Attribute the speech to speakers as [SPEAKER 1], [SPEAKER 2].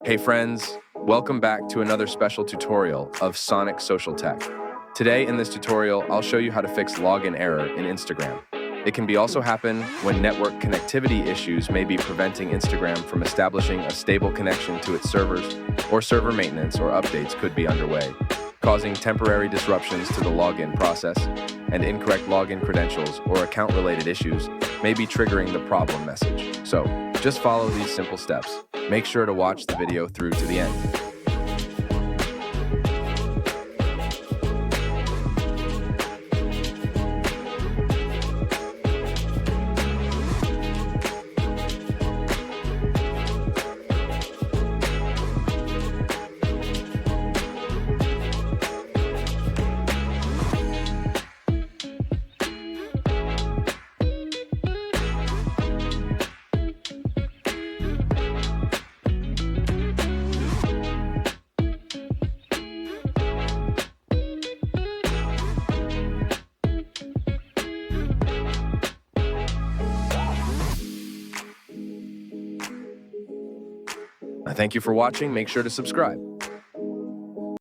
[SPEAKER 1] Hey friends, welcome back to another special tutorial of Sonic Social Tech. Today in this tutorial, I'll show you how to fix login error in Instagram. It can also happen when network connectivity issues may be preventing Instagram from establishing a stable connection to its servers, or server maintenance or updates could be underway, causing temporary disruptions to the login process, and incorrect login credentials or account-related issues may be triggering the problem message. So, just follow these simple steps. Make sure to watch the video through to the end. Thank you for watching. Make sure to subscribe.